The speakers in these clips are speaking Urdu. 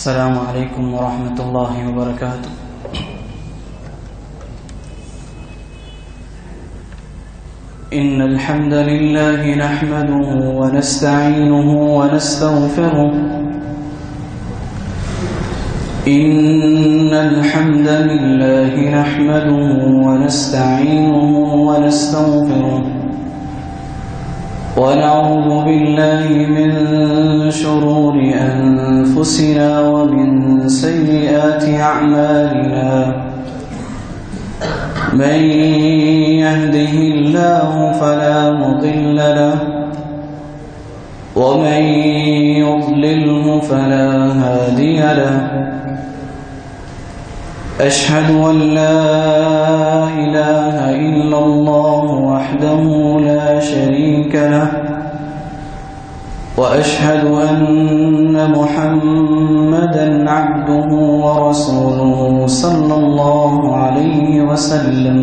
السلام عليكم ورحمة الله وبركاته. إن الحمد لله نحمده ونستعينه ونستغفره. إن الحمد لله نحمده ونستعينه ونستغفره ونعوذ بالله من شرور أنفسنا ومن سيئات أعمالنا. من يهده الله فلا مضل له ومن يضلله فلا هادي له. أشهد أن لا إله إلا الله وحده لا شريك له وأشهد أن محمدًا عبده ورسوله صلى الله عليه وسلم.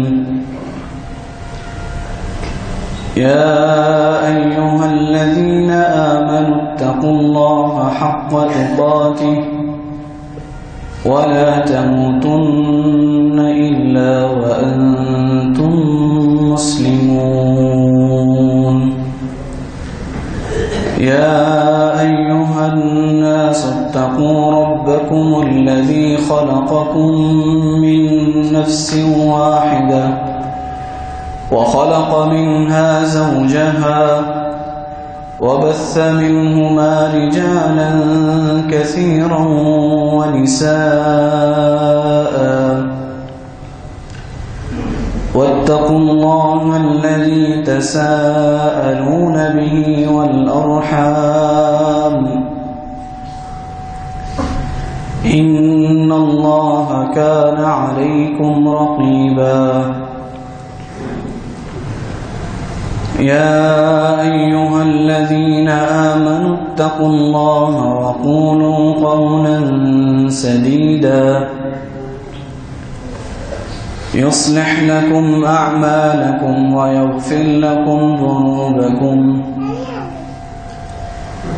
يا أيها الذين آمنوا اتقوا الله حق تقاته ولا تموتن إلا وأنتم مسلمون. يا أيها الناس اتقوا ربكم الذي خلقكم من نفس واحدة وخلق منها زوجها وبث منهما رجالا كثيرا ونساء. واتقوا الله الذي تساءلون به والأرحام إن الله كان عليكم رقيبا. يا أيها الذين آمنوا اتقوا الله وقولوا قولا سديدا يصلح لكم أعمالكم ويغفر لكم ذنوبكم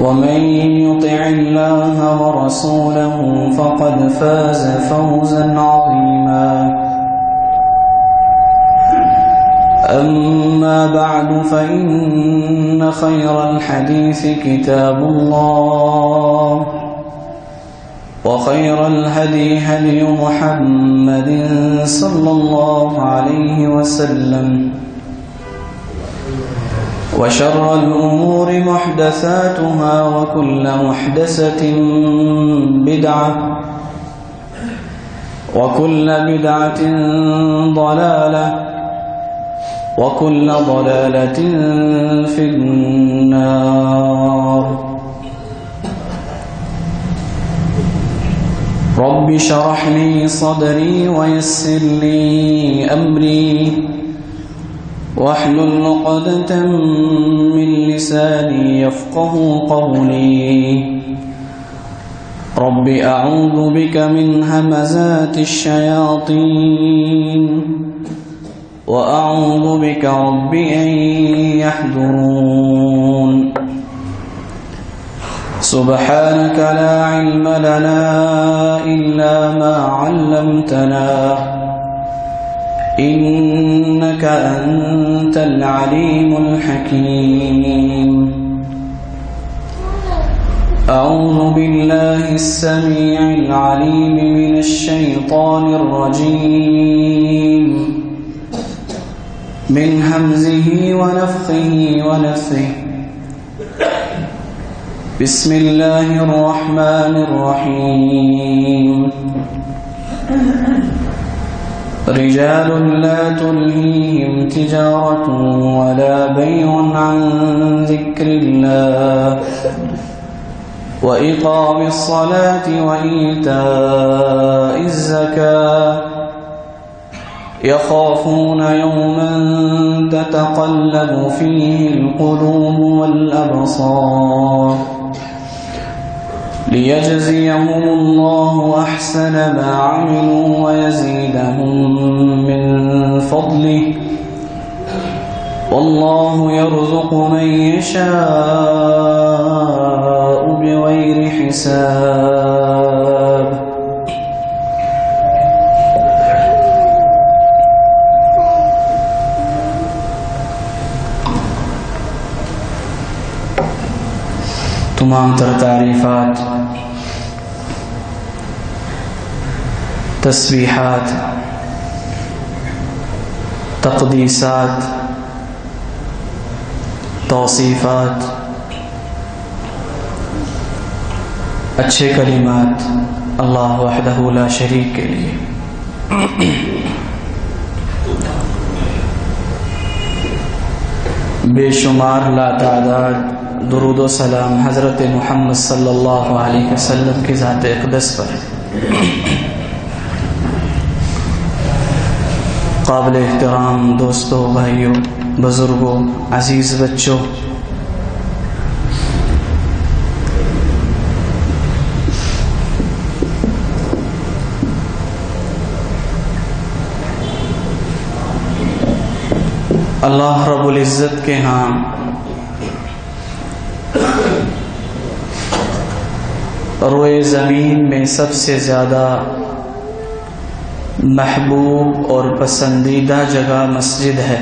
ومن يطع الله ورسوله فقد فاز فوزا عظيما. أما بعد فإن خير الحديث كتاب الله وخير الهدي هدي محمد صلى الله عليه وسلم وشر الأمور محدثاتها وكل محدثة بدعة وكل بدعة ضلالة وكل ضلالة في النار. رب اشرح لي صدري ويسر لي أمري واحلل عقدة من لساني يفقه قولي. رب أعوذ بك من همزات الشياطين وأعوذ بك رب أن يحضرون. سبحانك لا علم لنا إلا ما علمتنا إنك أنت العليم الحكيم. أعوذ بالله السميع العليم من الشيطان الرجيم من همزه ونفخه ونفثه. بسم الله الرحمن الرحيم. رجال لا تلهيهم تجارة ولا بيع عن ذكر الله وإقام الصلاة وإيتاء الزكاة يخافون يوما تتقلب فيه القلوب والأبصار ليجزيهم الله أحسن ما عملوا ويزيدهم من فضله والله يرزق من يشاء بغير حساب. تعریفات، تسبیحات، تقدیسات، توصیفات، اچھے کلمات اللہ وحدہ لا شریک کے لیے۔ بے شمار لا تعداد درود و سلام حضرت محمد صلی اللہ علیہ وسلم کی ذات اقدس پر۔ قابل احترام دوستوں، بھائیوں، بزرگوں، عزیز بچوں، اللہ رب العزت کے ہاں روئے زمین میں سب سے زیادہ محبوب اور پسندیدہ جگہ مسجد ہے،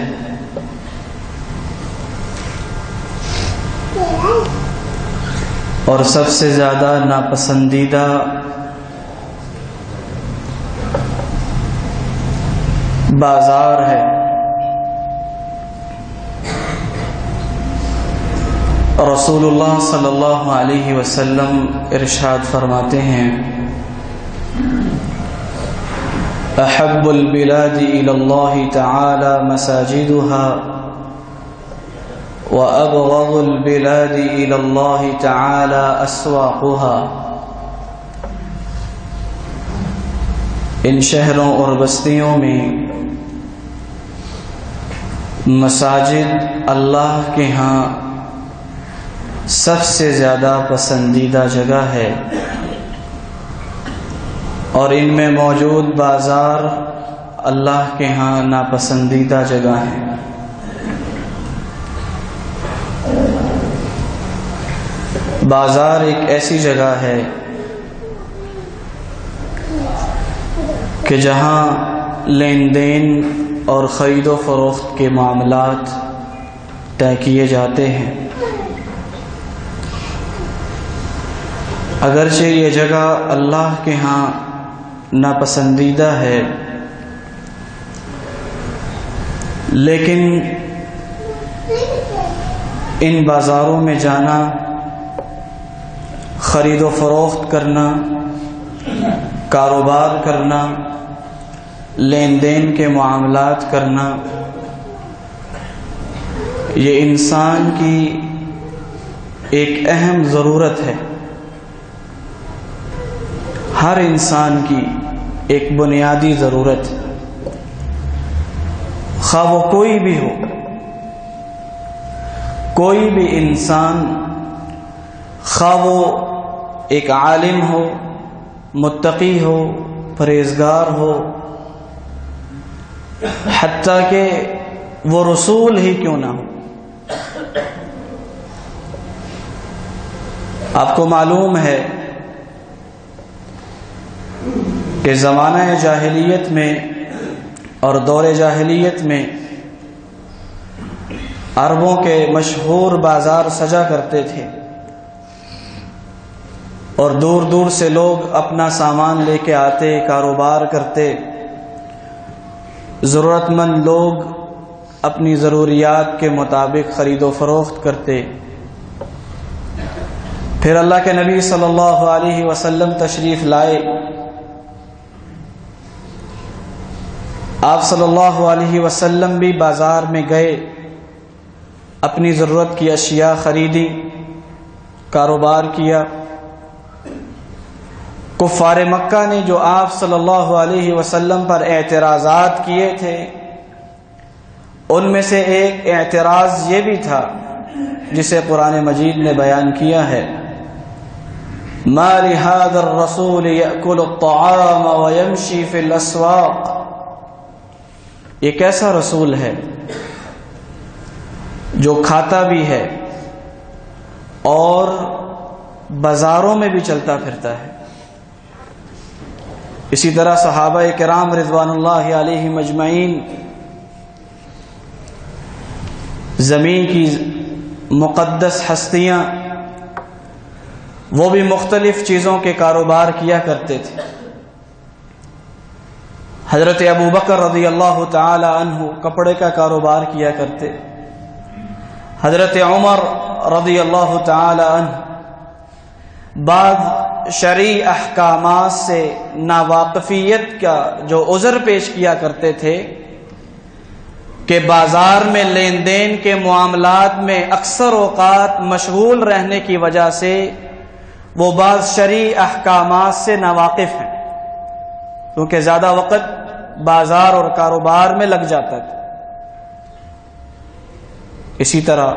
اور سب سے زیادہ ناپسندیدہ بازار ہے۔ رسول اللہ صلی اللہ علیہ وسلم ارشاد فرماتے ہیں، احب البلاد الى اللہ تعالی مساجدها وابغض البلاد الى اللہ تعالی اسواقها۔ ان شہروں اور بستیوں میں مساجد اللہ کے ہاں سب سے زیادہ پسندیدہ جگہ ہے، اور ان میں موجود بازار اللہ کے ہاں ناپسندیدہ جگہ ہے۔ بازار ایک ایسی جگہ ہے کہ جہاں لین دین اور خرید و فروخت کے معاملات طے کیے جاتے ہیں۔ اگرچہ یہ جگہ اللہ کے ہاں ناپسندیدہ ہے، لیکن ان بازاروں میں جانا، خرید و فروخت کرنا، کاروبار کرنا، لین دین کے معاملات کرنا، یہ انسان کی ایک اہم ضرورت ہے، ہر انسان کی ایک بنیادی ضرورت ہے، خواہ وہ کوئی بھی ہو، کوئی بھی انسان، خواہ وہ ایک عالم ہو، متقی ہو، پرہیزگار ہو، حتیٰ کہ وہ رسول ہی کیوں نہ ہو۔ آپ کو معلوم ہے کہ زمانہ جاہلیت میں اور دور جاہلیت میں عربوں کے مشہور بازار سجا کرتے تھے، اور دور دور سے لوگ اپنا سامان لے کے آتے، کاروبار کرتے، ضرورت مند لوگ اپنی ضروریات کے مطابق خرید و فروخت کرتے۔ پھر اللہ کے نبی صلی اللہ علیہ وسلم تشریف لائے، آپ صلی اللہ علیہ وسلم بھی بازار میں گئے، اپنی ضرورت کی اشیاء خریدی، کاروبار کیا۔ کفار مکہ نے جو آپ صلی اللہ علیہ وسلم پر اعتراضات کیے تھے، ان میں سے ایک اعتراض یہ بھی تھا جسے قرآن مجید نے بیان کیا ہے، ما لهذا الرسول يأكل الطعام ويمشي في الأسواق۔ یہ کیسا رسول ہے جو کھاتا بھی ہے اور بازاروں میں بھی چلتا پھرتا ہے۔ اسی طرح صحابہ کرام رضوان اللہ علیہم اجمعین زمین کی مقدس ہستیاں وہ بھی مختلف چیزوں کے کاروبار کیا کرتے تھے۔ حضرت ابو بکر رضی اللہ تعالی عنہ کپڑے کا کاروبار کیا کرتے، حضرت عمر رضی اللہ تعالی عنہ بعض شرعی احکامات سے ناواقفیت کا جو عذر پیش کیا کرتے تھے کہ بازار میں لین دین کے معاملات میں اکثر اوقات مشغول رہنے کی وجہ سے وہ بعض شرعی احکامات سے ناواقف ہیں، کیونکہ زیادہ وقت بازار اور کاروبار میں لگ جاتا تھا۔ اسی طرح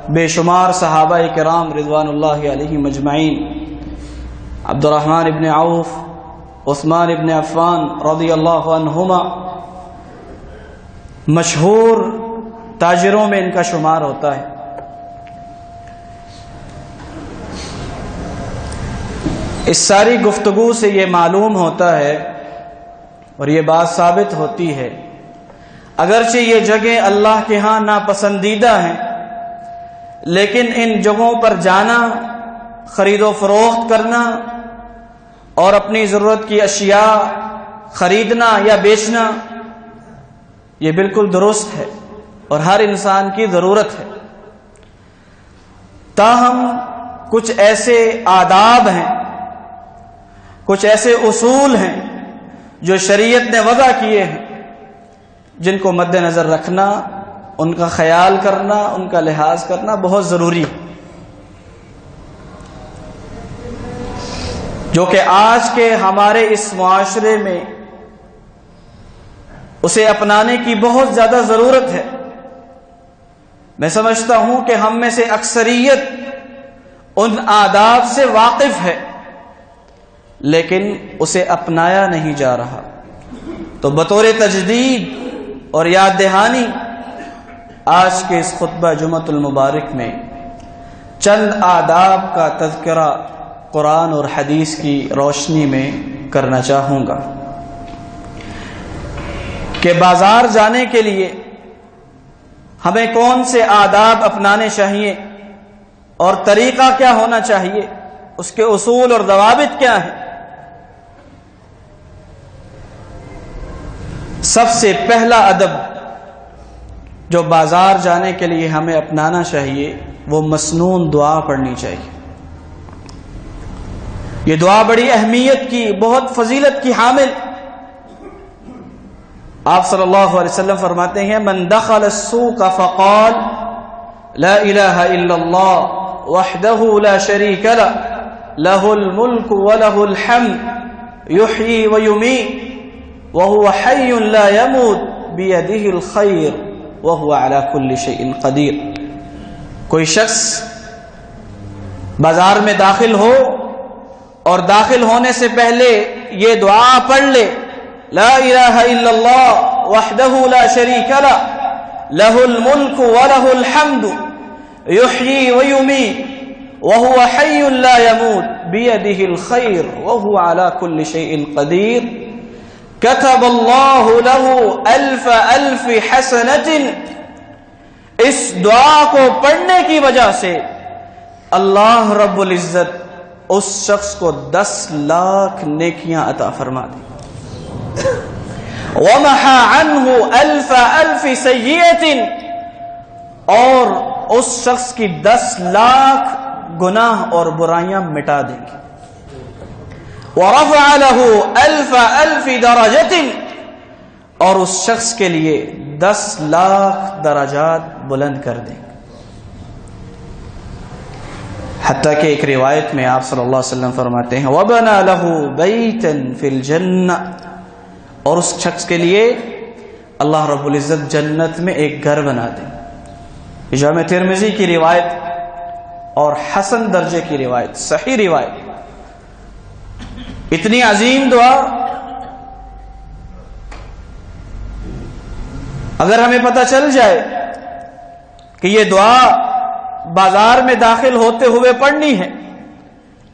بے شمار صحابہ کرام رضوان اللہ علیہم اجمعین، عبد الرحمن ابن عوف، عثمان ابن عفان رضی اللہ عنہما مشہور تاجروں میں ان کا شمار ہوتا ہے۔ اس ساری گفتگو سے یہ معلوم ہوتا ہے اور یہ بات ثابت ہوتی ہے، اگرچہ یہ جگہ اللہ کے ہاں ناپسندیدہ ہیں، لیکن ان جگہوں پر جانا، خرید و فروخت کرنا اور اپنی ضرورت کی اشیاء خریدنا یا بیچنا یہ بالکل درست ہے اور ہر انسان کی ضرورت ہے۔ تاہم کچھ ایسے آداب ہیں، کچھ ایسے اصول ہیں جو شریعت نے وضع کیے ہیں، جن کو مد نظر رکھنا، ان کا خیال کرنا، ان کا لحاظ کرنا بہت ضروری ہے، جو کہ آج کے ہمارے اس معاشرے میں اسے اپنانے کی بہت زیادہ ضرورت ہے۔ میں سمجھتا ہوں کہ ہم میں سے اکثریت ان آداب سے واقف ہے، لیکن اسے اپنایا نہیں جا رہا۔ تو بطور تجدید اور یاد دہانی آج کے اس خطبہ جمعۃ المبارک میں چند آداب کا تذکرہ قرآن اور حدیث کی روشنی میں کرنا چاہوں گا کہ بازار جانے کے لیے ہمیں کون سے آداب اپنانے چاہیے اور طریقہ کیا ہونا چاہیے، اس کے اصول اور ضوابط کیا ہیں۔ سب سے پہلا ادب جو بازار جانے کے لیے ہمیں اپنانا چاہیے وہ مسنون دعا پڑھنی چاہیے۔ یہ دعا بڑی اہمیت کی، بہت فضیلت کی حامل۔ آپ صلی اللہ علیہ وسلم فرماتے ہیں من دخل السوق فقال لا الہ الا اللہ وحدہ لا شریک لہ لہ الملک ولہ الحمد یحیی ویمیت وهو حی لا يموت بیدہ الخیر وهو على كل شیء قدیر۔ کوئی شخص بازار میں داخل ہو اور داخل ہونے سے پہلے یہ دعا پڑھ لے، لا الہ الا اللہ وحدہ لا شریک لہ لہ الملک ولہ الحمد یحیی ویمیت وهو حی لا يموت بیدہ الخیر وهو على كل شیء قدیر کتب اللہ لہ الف الف حسنۃ۔ اس دعا کو پڑھنے کی وجہ سے اللہ رب العزت اس شخص کو 10 لاکھ نیکیاں عطا فرما دی۔ ومحى عنہ الف الف سیئۃ، اور اس شخص کی 10 لاکھ گناہ اور برائیاں مٹا دیں گے۔ ورفع له الف الف درجۃ، اور اس شخص کے لیے 10 لاکھ درجات بلند کر دیں گے۔ حتیٰ کہ ایک روایت میں آپ صلی اللہ علیہ وسلم فرماتے ہیں وَبَنَى لَهُ بَيْتًا فِي الْجَنَّةِ، اور اس شخص کے لیے اللہ رب العزت جنت میں ایک گھر بنا دیں۔ جامع ترمذی کی روایت اور حسن درجے کی روایت، صحیح روایت۔ اتنی عظیم دعا اگر ہمیں پتہ چل جائے کہ یہ دعا بازار میں داخل ہوتے ہوئے پڑھنی ہے،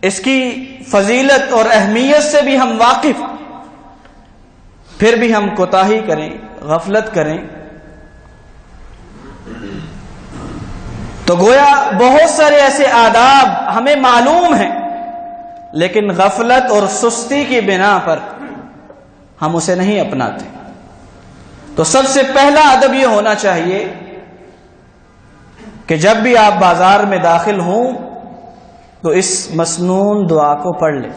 اس کی فضیلت اور اہمیت سے بھی ہم واقف، پھر بھی ہم کوتاہی کریں، غفلت کریں، تو گویا بہت سارے ایسے آداب ہمیں معلوم ہیں لیکن غفلت اور سستی کی بنا پر ہم اسے نہیں اپناتے. تو سب سے پہلا ادب یہ ہونا چاہیے کہ جب بھی آپ بازار میں داخل ہوں تو اس مسنون دعا کو پڑھ لیں.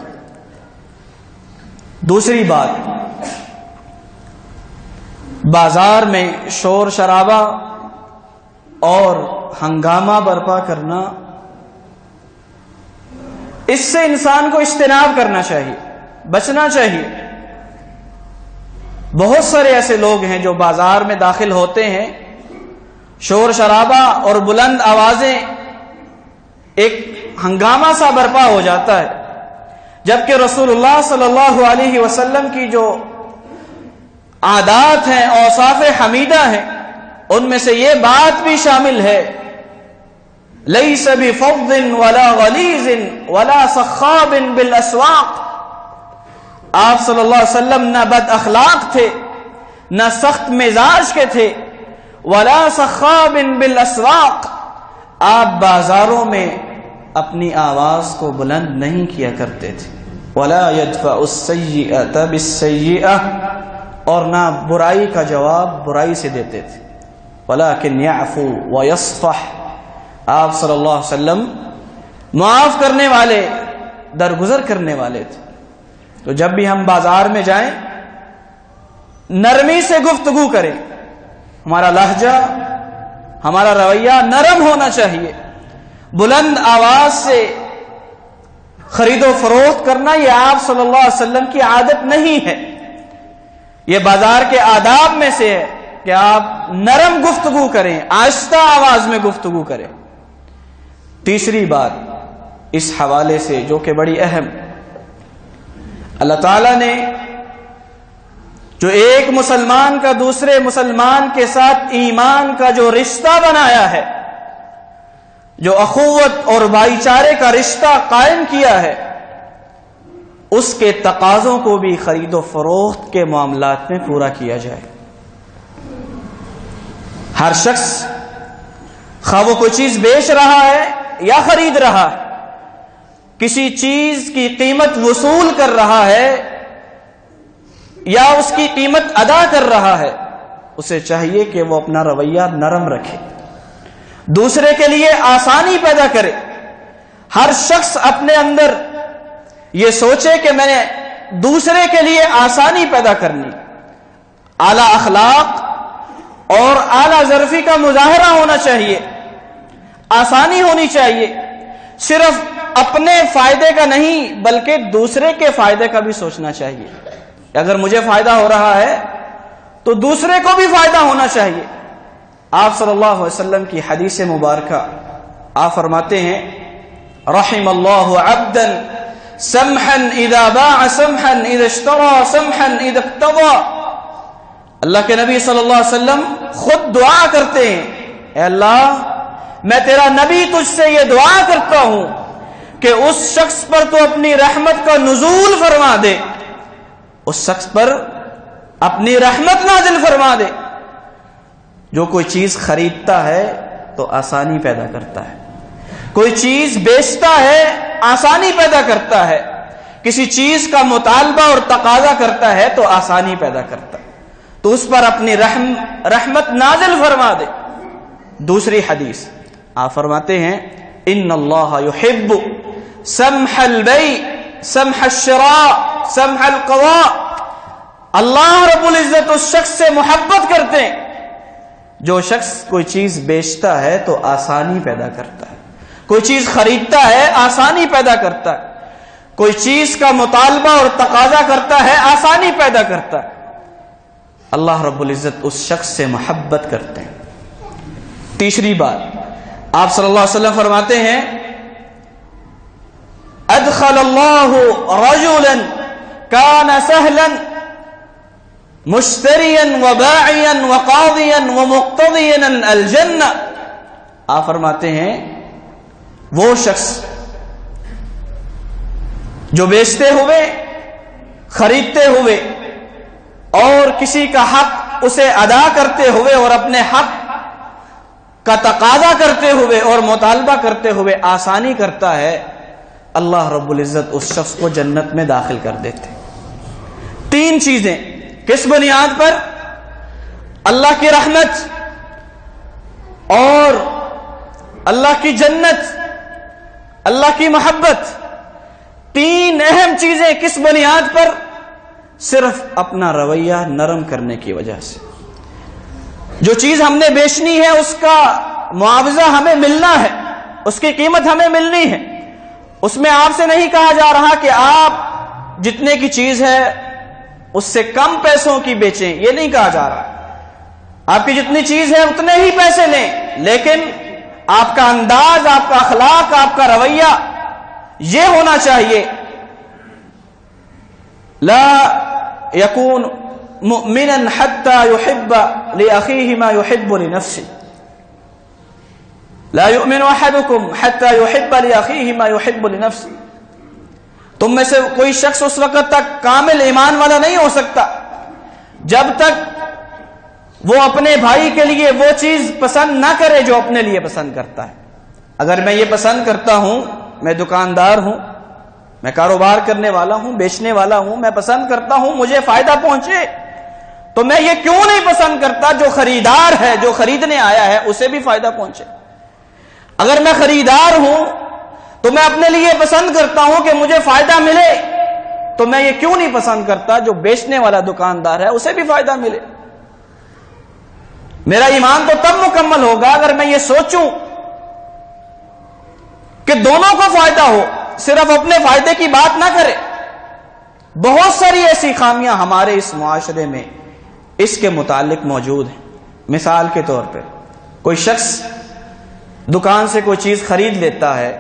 دوسری بات، بازار میں شور شرابہ اور ہنگامہ برپا کرنا، اس سے انسان کو اجتناب کرنا چاہیے، بچنا چاہیے. بہت سارے ایسے لوگ ہیں جو بازار میں داخل ہوتے ہیں، شور شرابہ اور بلند آوازیں، ایک ہنگامہ سا برپا ہو جاتا ہے، جبکہ رسول اللہ صلی اللہ علیہ وسلم کی جو عادات ہیں، اوصاف حمیدہ ہیں، ان میں سے یہ بات بھی شامل ہے، لیس بفظ ولا غلیظ ولا صخاب بالاسواق. آپ صلی اللہ علیہ وسلم نہ بد اخلاق تھے، نہ سخت مزاج کے تھے، ولا صخاب بالاسواق. آپ بازاروں میں اپنی آواز کو بلند نہیں کیا کرتے تھے. ولا يدفع السيئة بالسيئة، اور نہ برائی کا جواب برائی سے دیتے تھے. ولكن يعفو ويصفح، آپ صلی اللہ علیہ وسلم معاف کرنے والے، درگزر کرنے والے تھے. تو جب بھی ہم بازار میں جائیں نرمی سے گفتگو کریں، ہمارا لہجہ، ہمارا رویہ نرم ہونا چاہیے. بلند آواز سے خرید و فروخت کرنا یہ آپ صلی اللہ علیہ وسلم کی عادت نہیں ہے. یہ بازار کے آداب میں سے ہے کہ آپ نرم گفتگو کریں، آہستہ آواز میں گفتگو کریں. تیسری بات اس حوالے سے جو کہ بڑی اہم، اللہ تعالیٰ نے جو ایک مسلمان کا دوسرے مسلمان کے ساتھ ایمان کا جو رشتہ بنایا ہے، جو اخوت اور بھائی چارے کا رشتہ قائم کیا ہے، اس کے تقاضوں کو بھی خرید و فروخت کے معاملات میں پورا کیا جائے. ہر شخص خواہ وہ کوئی چیز بیچ رہا ہے یا خرید رہا ہے، کسی چیز کی قیمت وصول کر رہا ہے یا اس کی قیمت ادا کر رہا ہے، اسے چاہیے کہ وہ اپنا رویہ نرم رکھے، دوسرے کے لیے آسانی پیدا کرے. ہر شخص اپنے اندر یہ سوچے کہ میں نے دوسرے کے لیے آسانی پیدا کرنی. اعلی اخلاق اور اعلی ظرفی کا مظاہرہ ہونا چاہیے، آسانی ہونی چاہیے. صرف اپنے فائدے کا نہیں بلکہ دوسرے کے فائدے کا بھی سوچنا چاہیے. اگر مجھے فائدہ ہو رہا ہے تو دوسرے کو بھی فائدہ ہونا چاہیے. آپ صلی اللہ علیہ وسلم کی حدیث مبارکہ آپ فرماتے ہیں، رحم اللہ عبدا سمحا اذا باع سمحا اذا اشترى سمحا اذا اقتضى. اللہ کے نبی صلی اللہ علیہ وسلم خود دعا کرتے ہیں، اے اللہ میں تیرا نبی تجھ سے یہ دعا کرتا ہوں کہ اس شخص پر تو اپنی رحمت کا نزول فرما دے، اس شخص پر اپنی رحمت نازل فرما دے جو کوئی چیز خریدتا ہے تو آسانی پیدا کرتا ہے، کوئی چیز بیچتا ہے آسانی پیدا کرتا ہے، کسی چیز کا مطالبہ اور تقاضا کرتا ہے تو آسانی پیدا کرتا ہے، تو اس پر اپنی رحمت نازل فرما دے. دوسری حدیث آپ فرماتے ہیں، ان اللہ یحب سمح البیع سمح الشراء سمح القضاء. اللہ رب العزت اس شخص سے محبت کرتے ہیں جو شخص کوئی چیز بیچتا ہے تو آسانی پیدا کرتا ہے، کوئی چیز خریدتا ہے آسانی پیدا کرتا ہے، کوئی چیز کا مطالبہ اور تقاضا کرتا ہے آسانی پیدا کرتا ہے. اللہ رب العزت اس شخص سے محبت کرتے ہیں. تیسری بات آپ صلی اللہ علیہ وسلم فرماتے ہیں، ادخل اللہ رجلا کان سہلا مشتریا وباعیا وقاضیا ومقتضیا الجنہ. آپ فرماتے ہیں وہ شخص جو بیچتے ہوئے، خریدتے ہوئے اور کسی کا حق اسے ادا کرتے ہوئے اور اپنے حق کا تقاضا کرتے ہوئے اور مطالبہ کرتے ہوئے آسانی کرتا ہے، اللہ رب العزت اس شخص کو جنت میں داخل کر دیتے. 3 چیزیں کس بنیاد پر؟ اللہ کی رحمت اور اللہ کی جنت، اللہ کی محبت. 3 اہم چیزیں کس بنیاد پر؟ صرف اپنا رویہ نرم کرنے کی وجہ سے. جو چیز ہم نے بیچنی ہے اس کا معاوضہ ہمیں ملنا ہے، اس کی قیمت ہمیں ملنی ہے. اس میں آپ سے نہیں کہا جا رہا کہ آپ جتنے کی چیز ہے اس سے کم پیسوں کی بیچیں، یہ نہیں کہا جا رہا. آپ کی جتنی چیز ہے اتنے ہی پیسے لیں، لیکن آپ کا انداز، آپ کا اخلاق، آپ کا رویہ یہ ہونا چاہیے. لا يكون مؤمنا حتى يحب لأخيه ما يحب لنفسه. لا يؤمن احدكم حتى يحب لأخيه ما يحب لنفسه. تم میں سے کوئی شخص اس وقت تک کامل ایمان والا نہیں ہو سکتا جب تک وہ اپنے بھائی کے لیے وہ چیز پسند نہ کرے جو اپنے لیے پسند کرتا ہے. اگر میں یہ پسند کرتا ہوں، میں دکاندار ہوں، میں کاروبار کرنے والا ہوں، بیچنے والا ہوں، میں پسند کرتا ہوں مجھے فائدہ پہنچے، تو میں یہ کیوں نہیں پسند کرتا جو خریدار ہے، جو خریدنے آیا ہے، اسے بھی فائدہ پہنچے. اگر میں خریدار ہوں تو میں اپنے لیے پسند کرتا ہوں کہ مجھے فائدہ ملے، تو میں یہ کیوں نہیں پسند کرتا جو بیچنے والا دکاندار ہے اسے بھی فائدہ ملے. میرا ایمان تو تب مکمل ہوگا اگر میں یہ سوچوں کہ دونوں کو فائدہ ہو، صرف اپنے فائدے کی بات نہ کرے. بہت ساری ایسی خامیاں ہمارے اس معاشرے میں اس کے متعلق موجود ہیں. مثال کے طور پہ کوئی شخص دکان سے کوئی چیز خرید لیتا ہے،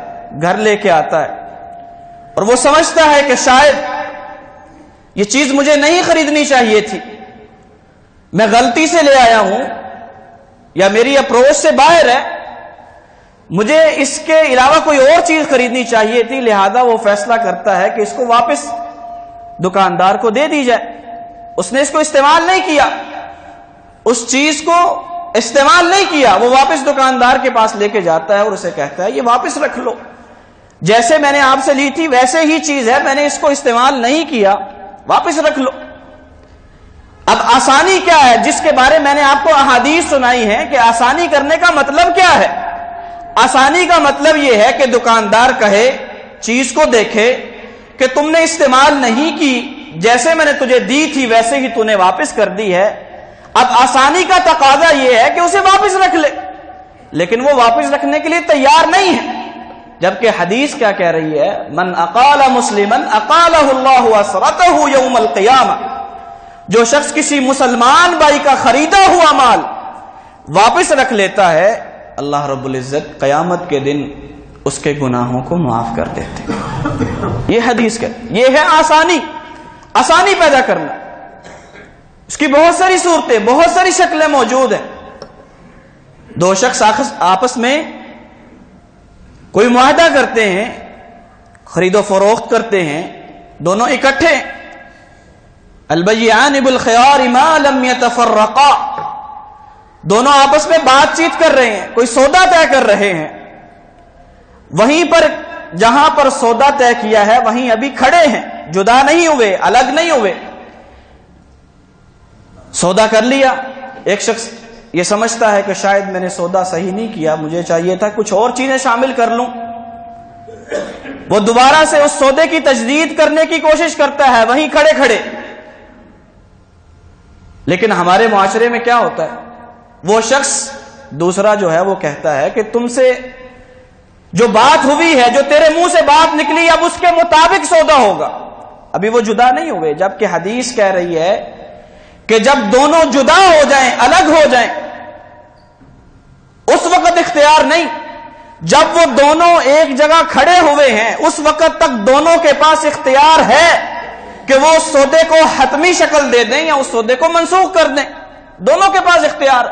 گھر لے کے آتا ہے، اور وہ سمجھتا ہے کہ شاید یہ چیز مجھے نہیں خریدنی چاہیے تھی، میں غلطی سے لے آیا ہوں، یا میری اپروچ سے باہر ہے، مجھے اس کے علاوہ کوئی اور چیز خریدنی چاہیے تھی. لہذا وہ فیصلہ کرتا ہے کہ اس کو واپس دکاندار کو دے دی جائے. اس نے اس کو استعمال نہیں کیا، اس چیز کو استعمال نہیں کیا، وہ واپس دکاندار کے پاس لے کے جاتا ہے اور اسے کہتا ہے یہ واپس رکھ لو، جیسے میں نے آپ سے لی تھی ویسے ہی چیز ہے، میں نے اس کو استعمال نہیں کیا، واپس رکھ لو. اب آسانی کیا ہے جس کے بارے میں نے آپ کو احادیث سنائی ہیں کہ آسانی کرنے کا مطلب کیا ہے؟ آسانی کا مطلب یہ ہے کہ دکاندار کہے، چیز کو دیکھے کہ تم نے استعمال نہیں کی، جیسے میں نے تجھے دی تھی ویسے ہی تو نے واپس کر دی ہے. اب آسانی کا تقاضا یہ ہے کہ اسے واپس رکھ لے، لیکن وہ واپس رکھنے کے لیے تیار نہیں ہے. جبکہ حدیث کیا کہہ رہی ہے؟ من اقال مسلما اقالہ اللہ اسرتہ یوم القیامہ. جو شخص کسی مسلمان بھائی کا خریدا ہوا مال واپس رکھ لیتا ہے، اللہ رب العزت قیامت کے دن اس کے گناہوں کو معاف کر دیتے. یہ حدیث کا یہ ہے آسانی پیدا کرنا. اس کی بہت ساری صورتیں، بہت ساری شکلیں موجود ہیں. 2 شخص آپس میں کوئی معاہدہ کرتے ہیں، خرید و فروخت کرتے ہیں، دونوں اکٹھے. البیعان بالخیار ما لم یتفرقا. دونوں آپس میں بات چیت کر رہے ہیں، کوئی سودا طے کر رہے ہیں. وہیں پر جہاں پر سودا طے کیا ہے وہیں ابھی کھڑے ہیں، جدا نہیں ہوئے، الگ نہیں ہوئے. سودا کر لیا. ایک شخص یہ سمجھتا ہے کہ شاید میں نے سودا صحیح نہیں کیا، مجھے چاہیے تھا کچھ اور چیزیں شامل کر لوں. وہ دوبارہ سے اس سودے کی تجدید کرنے کی کوشش کرتا ہے وہیں کھڑے کھڑے. لیکن ہمارے معاشرے میں کیا ہوتا ہے؟ وہ شخص دوسرا جو ہے وہ کہتا ہے کہ تم سے جو بات ہوئی ہے، جو تیرے منہ سے بات نکلی، اب اس کے مطابق سودا ہوگا. ابھی وہ جدا نہیں ہوئے، جبکہ حدیث کہہ رہی ہے کہ جب دونوں جدا ہو جائیں، الگ ہو جائیں، اس وقت اختیار نہیں. جب وہ دونوں ایک جگہ کھڑے ہوئے ہیں اس وقت تک دونوں کے پاس اختیار ہے کہ وہ اس سودے کو حتمی شکل دے دیں یا اس سودے کو منسوخ کر دیں. دونوں کے پاس اختیار.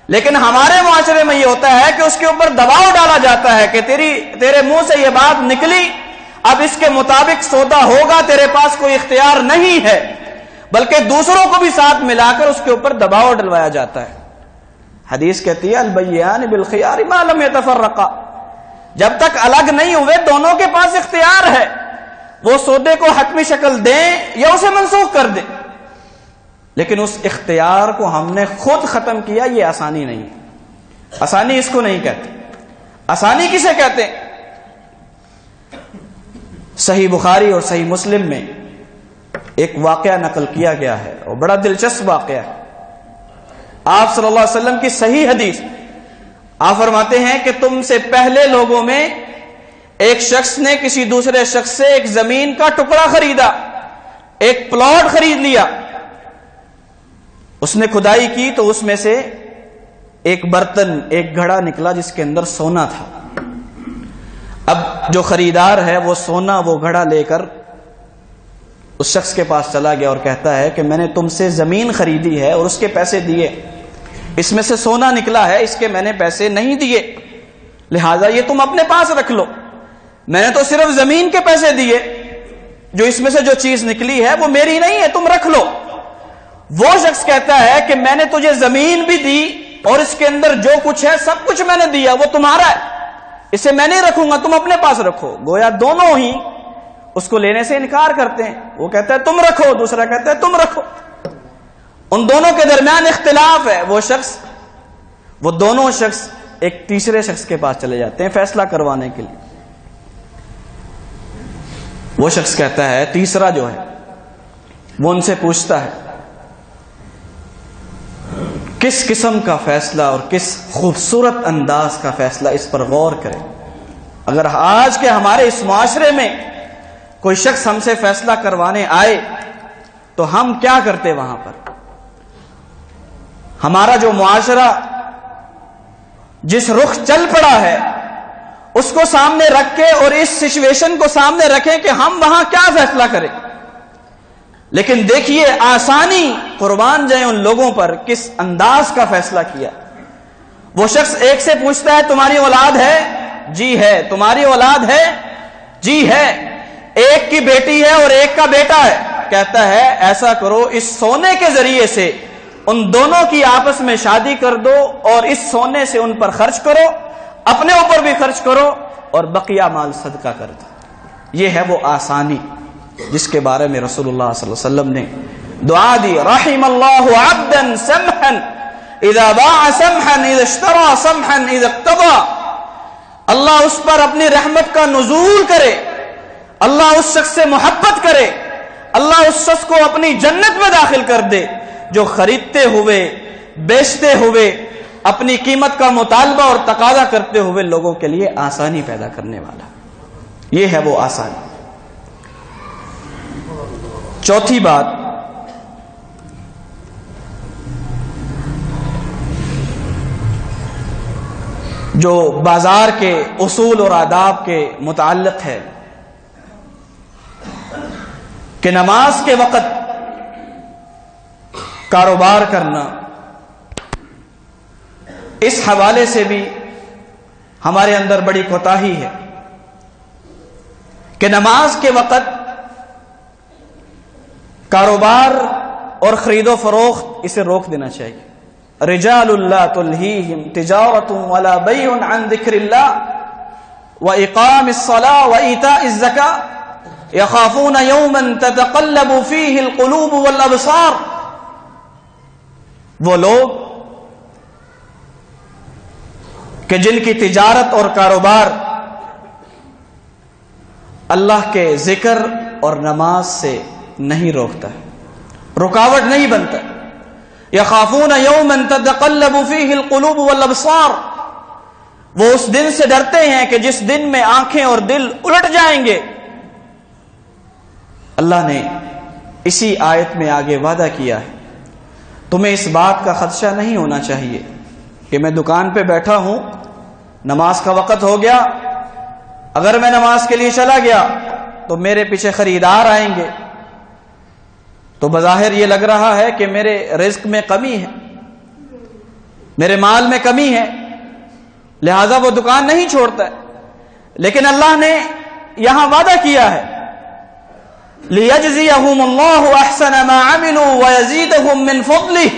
لیکن ہمارے معاشرے میں یہ ہوتا ہے کہ اس کے اوپر دباؤ ڈالا جاتا ہے کہ تیرے منہ سے یہ بات نکلی، اب اس کے مطابق سودا ہوگا، تیرے پاس کوئی اختیار نہیں ہے، بلکہ دوسروں کو بھی ساتھ ملا کر اس کے اوپر دباؤ ڈلوایا جاتا ہے. حدیث کہتی ہے البیعان بالخیار ما لم یتفرقا. جب تک الگ نہیں ہوئے دونوں کے پاس اختیار ہے، وہ سودے کو حتمی شکل دیں یا اسے منسوخ کر دیں، لیکن اس اختیار کو ہم نے خود ختم کیا، یہ آسانی نہیں ہے۔ آسانی اس کو نہیں کہتے۔ آسانی کسے کہتے ہیں؟ صحیح بخاری اور صحیح مسلم میں ایک واقعہ نقل کیا گیا ہے اور بڑا دلچسپ واقعہ ہے۔ آپ صلی اللہ علیہ وسلم کی صحیح حدیث، آپ فرماتے ہیں کہ تم سے پہلے لوگوں میں ایک شخص نے کسی دوسرے شخص سے ایک زمین کا ٹکڑا خریدا، ایک پلاٹ خرید لیا۔ اس نے کھدائی کی تو اس میں سے ایک برتن، ایک گھڑا نکلا جس کے اندر سونا تھا۔ اب جو خریدار ہے وہ سونا، وہ گھڑا لے کر اس شخص کے پاس چلا گیا اور کہتا ہے کہ میں نے تم سے زمین خریدی ہے اور اس کے پیسے دیے، اس میں سے سونا نکلا ہے، اس کے میں نے پیسے نہیں دیے، لہذا یہ تم اپنے پاس رکھ لو، میں نے تو صرف زمین کے پیسے دیے، جو اس میں سے جو چیز نکلی ہے وہ میری نہیں ہے، تم رکھ لو۔ وہ شخص کہتا ہے کہ میں نے تجھے زمین بھی دی اور اس کے اندر جو کچھ ہے سب کچھ میں نے دیا، وہ تمہارا ہے، اسے میں نہیں رکھوں گا، تم اپنے پاس رکھو۔ گویا دونوں ہی اس کو لینے سے انکار کرتے ہیں، وہ کہتا ہے تم رکھو، دوسرا کہتا ہے تم رکھو۔ ان دونوں کے درمیان اختلاف ہے۔ وہ دونوں شخص ایک تیسرے شخص کے پاس چلے جاتے ہیں فیصلہ کروانے کے لیے۔ وہ شخص کہتا ہے، تیسرا جو ہے وہ ان سے پوچھتا ہے کس قسم کا فیصلہ اور کس خوبصورت انداز کا فیصلہ، اس پر غور کریں۔ اگر آج کے ہمارے اس معاشرے میں کوئی شخص ہم سے فیصلہ کروانے آئے تو ہم کیا کرتے وہاں پر؟ ہمارا جو معاشرہ جس رخ چل پڑا ہے اس کو سامنے رکھ کے اور اس سچویشن کو سامنے رکھیں کہ ہم وہاں کیا فیصلہ کریں۔ لیکن دیکھیے آسانی، قربان جائیں ان لوگوں پر، کس انداز کا فیصلہ کیا۔ وہ شخص ایک سے پوچھتا ہے تمہاری اولاد ہے؟ جی ہے۔ تمہاری اولاد ہے؟ جی ہے۔ ایک کی بیٹی ہے اور ایک کا بیٹا ہے۔ کہتا ہے ایسا کرو، اس سونے کے ذریعے سے ان دونوں کی آپس میں شادی کر دو اور اس سونے سے ان پر خرچ کرو، اپنے اوپر بھی خرچ کرو اور بقیہ مال صدقہ کر دو۔ یہ ہے وہ آسانی جس کے بارے میں رسول اللہ صلی اللہ علیہ وسلم نے دعا دی، رحم اللہ عبدا سمحا اذا باع سمحا اذا اشترى سمحا اذا اقتضى۔ اللہ اس پر اپنی رحمت کا نزول کرے، اللہ اس شخص سے محبت کرے، اللہ اس شخص کو اپنی جنت میں داخل کر دے جو خریدتے ہوئے، بیچتے ہوئے، اپنی قیمت کا مطالبہ اور تقاضا کرتے ہوئے لوگوں کے لیے آسانی پیدا کرنے والا۔ یہ ہے وہ آسانی۔ چوتھی بات، جو بازار کے اصول اور آداب کے متعلق ہے کہ نماز کے وقت کاروبار کرنا، اس حوالے سے بھی ہمارے اندر بڑی کوتاہی ہے کہ نماز کے وقت کاروبار اور خرید و فروخت اسے روک دینا چاہیے۔ رجال لا تلہیہم تجارت ولا بیع عن ذکر اللہ واقام الصلاة وایتاء الزکاة یخافون یوما تتقلب فیہ القلوب والابصار۔ وہ لوگ کہ جن کی تجارت اور کاروبار اللہ کے ذکر اور نماز سے نہیں روکتا، رکاوٹ نہیں بنتا۔ یخافون یوما تتقلب فیہ القلوب والابصار، وہ اس دن سے ڈرتے ہیں کہ جس دن میں آنکھیں اور دل الٹ جائیں گے۔ اللہ نے اسی آیت میں آگے وعدہ کیا ہے، تمہیں اس بات کا خدشہ نہیں ہونا چاہیے کہ میں دکان پہ بیٹھا ہوں، نماز کا وقت ہو گیا، اگر میں نماز کے لیے چلا گیا تو میرے پیچھے خریدار آئیں گے، تو بظاہر یہ لگ رہا ہے کہ میرے رزق میں کمی ہے، میرے مال میں کمی ہے، لہذا وہ دکان نہیں چھوڑتا ہے۔ لیکن اللہ نے یہاں وعدہ کیا ہے لِيَجْزِيَهُمُ اللَّهُ أَحْسَنَ مَا عَمِلُوا وَيَزِيدَهُمْ مِنْ فَضْلِهِ۔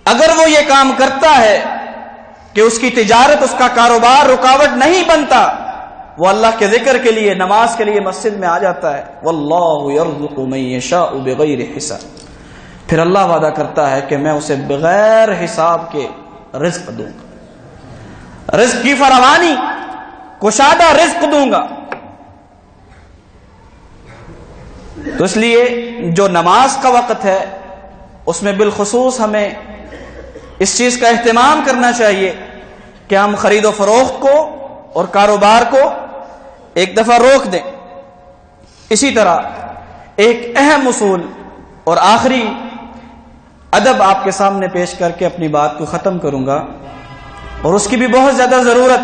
اگر وہ یہ کام کرتا ہے کہ اس کی تجارت، اس کا کاروبار رکاوٹ نہیں بنتا، وہ اللہ کے ذکر کے لیے، نماز کے لیے مسجد میں آ جاتا ہے. واللہ یرزق من یشاء بغیر حساب. پھر اللہ وعدہ کرتا ہے کہ میں اسے بغیر حساب کے رزق دوں گا، رزق کی فراوانی، کشادہ رزق دوں گا. تو اس لیے جو نماز کا وقت ہے اس میں بالخصوص ہمیں اس چیز کا اہتمام کرنا چاہیے کہ ہم خرید و فروخت کو اور کاروبار کو ایک دفعہ روک دیں. اسی طرح ایک اہم اصول اور آخری ادب آپ کے سامنے پیش کر کے اپنی بات کو ختم کروں گا، اور اس کی بھی بہت زیادہ ضرورت،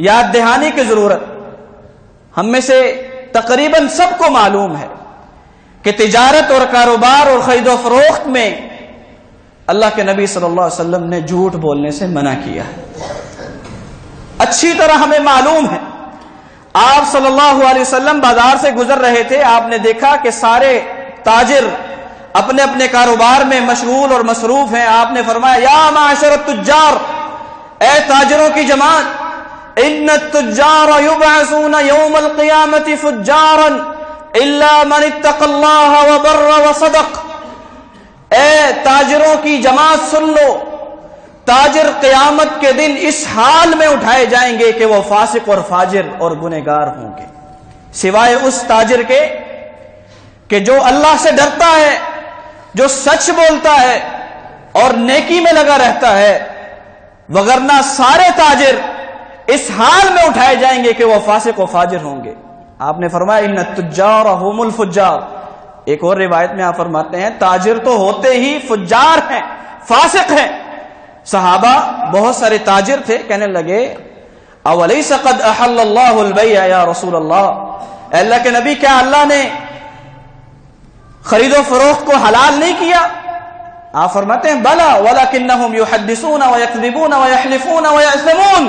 یاد دہانی کی ضرورت. ہم میں سے تقریباً سب کو معلوم ہے کہ تجارت اور کاروبار اور خرید و فروخت میں اللہ کے نبی صلی اللہ علیہ وسلم نے جھوٹ بولنے سے منع کیا ہے. اچھی طرح ہمیں معلوم ہے. آپ صلی اللہ علیہ وسلم بازار سے گزر رہے تھے، آپ نے دیکھا کہ سارے تاجر اپنے اپنے کاروبار میں مشغول اور مصروف ہیں. آپ نے فرمایا یا معاشر التجار، اے تاجروں کی جماعت، ان التجار یبعثون یوم القیامت فجارا الا من اتقى اللہ وبر وصدق. اے تاجروں کی جماعت سن لو، تاجر قیامت کے دن اس حال میں اٹھائے جائیں گے کہ وہ فاسق اور فاجر اور گنہگار ہوں گے، سوائے اس تاجر کے کہ جو اللہ سے ڈرتا ہے، جو سچ بولتا ہے اور نیکی میں لگا رہتا ہے. وگرنہ سارے تاجر اس حال میں اٹھائے جائیں گے کہ وہ فاسق و فاجر ہوں گے. آپ نے فرمایا ان التجار هم الفجار. ایک اور روایت میں آپ فرماتے ہیں تاجر تو ہوتے ہی فجار ہیں، فاسق ہیں. صحابہ بہت سارے تاجر تھے، کہنے لگے اولیس قد احل اللہ البیع یا رسول اللہ، اے اللہ کے نبی کیا اللہ نے خرید و فروخت کو حلال نہیں کیا؟ آپ فرماتے ہیں بلا ولکنہم یحدثون ویکذبون ویحلفون ویأثمون.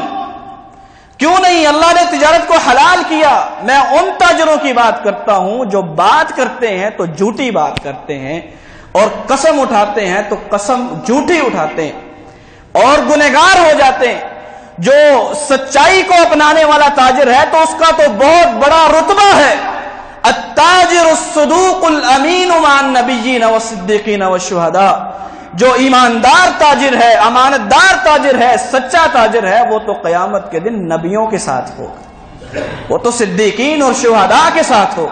کیوں نہیں، اللہ نے تجارت کو حلال کیا. میں ان تاجروں کی بات کرتا ہوں جو بات کرتے ہیں تو جھوٹی بات کرتے ہیں، اور قسم اٹھاتے ہیں تو قسم جھوٹی اٹھاتے ہیں اور گنہگار ہو جاتے ہیں. جو سچائی کو اپنانے والا تاجر ہے تو اس کا تو بہت بڑا رتبہ ہے. التاجر الصدوق الامین مع النبیین والصدیقین والشہداء. جو ایماندار تاجر ہے، امانت دار تاجر ہے، سچا تاجر ہے، وہ تو قیامت کے دن نبیوں کے ساتھ ہو، وہ تو صدیقین اور شہداء کے ساتھ ہو.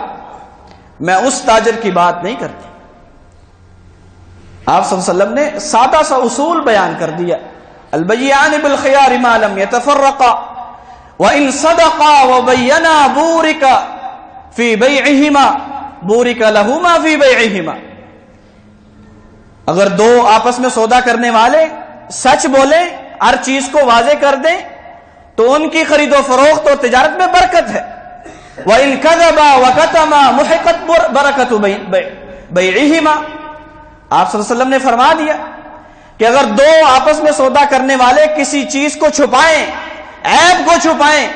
میں اس تاجر کی بات نہیں کرتی. آپ صلی اللہ علیہ وسلم نے سادہ سا اصول بیان کر دیا، البیعان بالخیار ما لم یتفرقا وان صدقا وبینا بورک فی بیعہما بورک لہما فی بیعہما. اگر دو آپس میں سودا کرنے والے سچ بولیں، ہر چیز کو واضح کر دیں، تو ان کی خرید و فروخت اور تجارت میں برکت ہے. وَإِن كَذَبَا وَكَتَمَا مُحِقَتْ بَرَكَتُ بَيْعِهِمَا. آپ صلی اللہ علیہ وسلم نے فرما دیا کہ اگر دو آپس میں سودا کرنے والے کسی چیز کو چھپائیں، عیب کو چھپائیں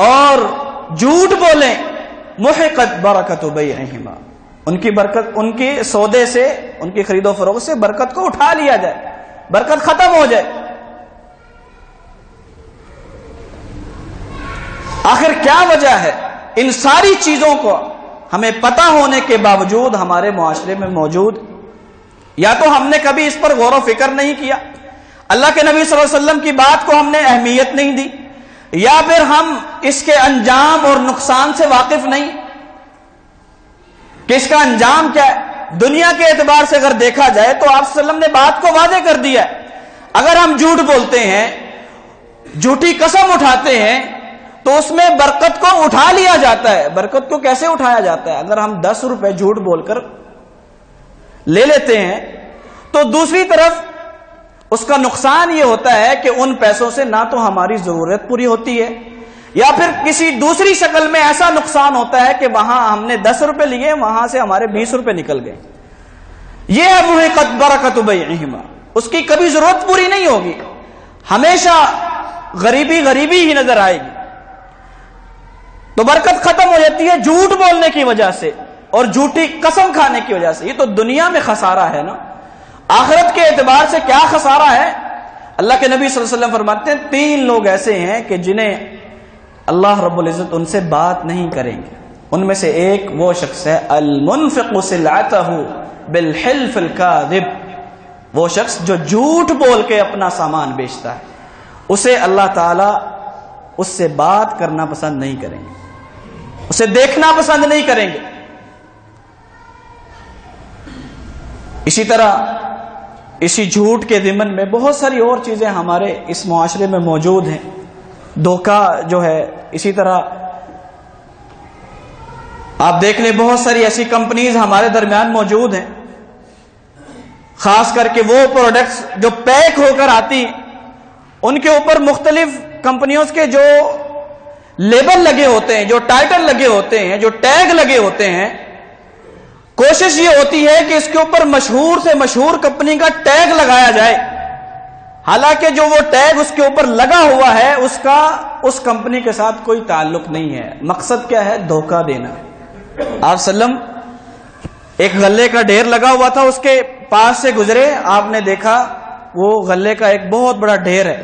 اور جھوٹ بولیں، مُحِقَتْ بَرَكَتُ بَيْعِهِمَا، ان کی برکت، ان کے سودے سے، ان کی خرید و فروخت سے برکت کو اٹھا لیا جائے، برکت ختم ہو جائے. آخر کیا وجہ ہے؟ ان ساری چیزوں کو ہمیں پتہ ہونے کے باوجود ہمارے معاشرے میں موجود، یا تو ہم نے کبھی اس پر غور و فکر نہیں کیا، اللہ کے نبی صلی اللہ علیہ وسلم کی بات کو ہم نے اہمیت نہیں دی، یا پھر ہم اس کے انجام اور نقصان سے واقف نہیں کہ اس کا انجام کیا ہے. دنیا کے اعتبار سے اگر دیکھا جائے تو آپ صلی اللہ علیہ وسلم نے بات کو واضح کر دیا ہے. اگر ہم جھوٹ بولتے ہیں، جھوٹی قسم اٹھاتے ہیں، تو اس میں برکت کو اٹھا لیا جاتا ہے. برکت کو کیسے اٹھایا جاتا ہے؟ اگر ہم 10 روپے جھوٹ بول کر لے لیتے ہیں تو دوسری طرف اس کا نقصان یہ ہوتا ہے کہ ان پیسوں سے نہ تو ہماری ضرورت پوری ہوتی ہے، یا پھر کسی دوسری شکل میں ایسا نقصان ہوتا ہے کہ وہاں ہم نے 10 روپے لیے، وہاں سے ہمارے 20 روپے نکل گئے. یہ ہے محقت برکت بیعہما. اس کی کبھی ضرورت پوری نہیں ہوگی، ہمیشہ غریبی غریبی ہی نظر آئے گی. تو برکت ختم ہو جاتی ہے جھوٹ بولنے کی وجہ سے اور جھوٹی قسم کھانے کی وجہ سے. یہ تو دنیا میں خسارہ ہے نا. آخرت کے اعتبار سے کیا خسارہ ہے؟ اللہ کے نبی صلی اللہ علیہ وسلم فرماتے ہیں 3 لوگ ایسے ہیں کہ جنہیں اللہ رب العزت ان سے بات نہیں کریں گے. ان میں سے ایک وہ شخص ہے المنفق سلعتہ بالحلف الکاذب، وہ شخص جو جھوٹ بول کے اپنا سامان بیچتا ہے، اسے اللہ تعالیٰ اس سے بات کرنا پسند نہیں کریں گے، اسے دیکھنا پسند نہیں کریں گے. اسی طرح اسی جھوٹ کے ضمن میں بہت ساری اور چیزیں ہمارے اس معاشرے میں موجود ہیں. دھوکہ جو ہے، اسی طرح آپ دیکھ لیں بہت ساری ایسی کمپنیز ہمارے درمیان موجود ہیں، خاص کر کے وہ پروڈکٹس جو پیک ہو کر آتی ہیں، ان کے اوپر مختلف کمپنیوں کے جو لیبل لگے ہوتے ہیں، جو ٹائٹل لگے ہوتے ہیں، جو ٹیگ لگے ہوتے ہیں، کوشش یہ ہوتی ہے کہ اس کے اوپر مشہور سے مشہور کمپنی کا ٹیگ لگایا جائے، حالانکہ جو وہ ٹیگ اس کے اوپر لگا ہوا ہے اس کا اس کمپنی کے ساتھ کوئی تعلق نہیں ہے. مقصد کیا ہے؟ دھوکہ دینا. آپ سلم ایک غلے کا ڈھیر لگا ہوا تھا، اس کے پاس سے گزرے، آپ نے دیکھا وہ غلے کا ایک بہت بڑا ڈھیر ہے.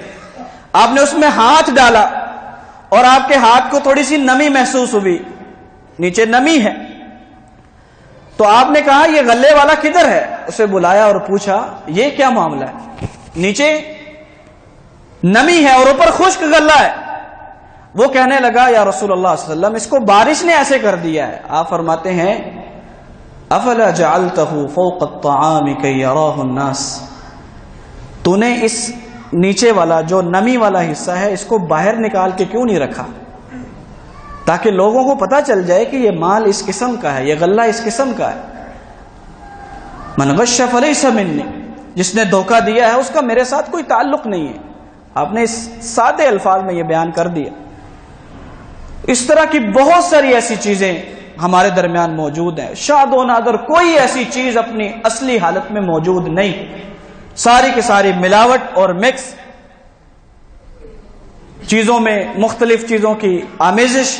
آپ نے اس میں ہاتھ ڈالا اور آپ کے ہاتھ کو تھوڑی سی نمی محسوس ہوئی، نیچے نمی ہے. تو آپ نے کہا یہ غلے والا کدھر ہے؟ اسے بلایا اور پوچھا یہ کیا معاملہ ہے؟ نیچے نمی ہے اور اوپر خشک غلہ ہے. وہ کہنے لگا یا رسول اللہ صلی اللہ علیہ وسلم اس کو بارش نے ایسے کر دیا ہے. آپ فرماتے ہیں افلا جعلتہ فوق الطعام کی یراہ الناس، تو نے اس نیچے والا جو نمی والا حصہ ہے اس کو باہر نکال کے کیوں نہیں رکھا تاکہ لوگوں کو پتا چل جائے کہ یہ مال اس قسم کا ہے، یہ غلہ اس قسم کا ہے. من غش فلیس منی، جس نے دھوکہ دیا ہے اس کا میرے ساتھ کوئی تعلق نہیں ہے. آپ نے اس سادے الفاظ میں یہ بیان کر دیا. اس طرح کی بہت ساری ایسی چیزیں ہمارے درمیان موجود ہیں. شاد و نادر کوئی ایسی چیز اپنی اصلی حالت میں موجود نہیں، ساری کی ساری ملاوٹ اور مکس چیزوں میں، مختلف چیزوں کی آمیزش،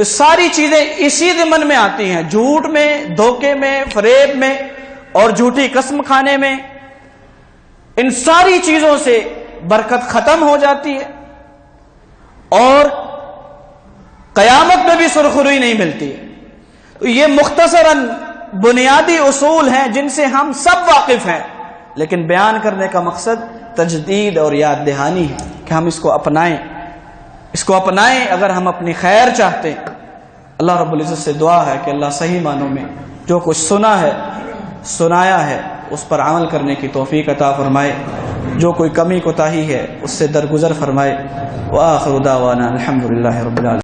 ساری چیزیں اسی ضمن میں آتی ہیں، جھوٹ میں، دھوکے میں، فریب میں اور جھوٹی قسم کھانے میں. ان ساری چیزوں سے برکت ختم ہو جاتی ہے اور قیامت میں بھی سرخروئی نہیں ملتی. تو یہ مختصراً بنیادی اصول ہیں جن سے ہم سب واقف ہیں، لیکن بیان کرنے کا مقصد تجدید اور یاد دہانی ہے کہ ہم اس کو اپنائیں. اس کو اپنائیں اگر ہم اپنی خیر چاہتے ہیں. اللہ رب العزت سے دعا ہے کہ اللہ صحیح معنوں میں جو کچھ سنا ہے، سنایا ہے، اس پر عمل کرنے کی توفیق عطا فرمائے. جو کوئی کمی کوتاہی ہے اس سے درگزر فرمائے. وآخر دعوانا الحمدللہ رب العالمین.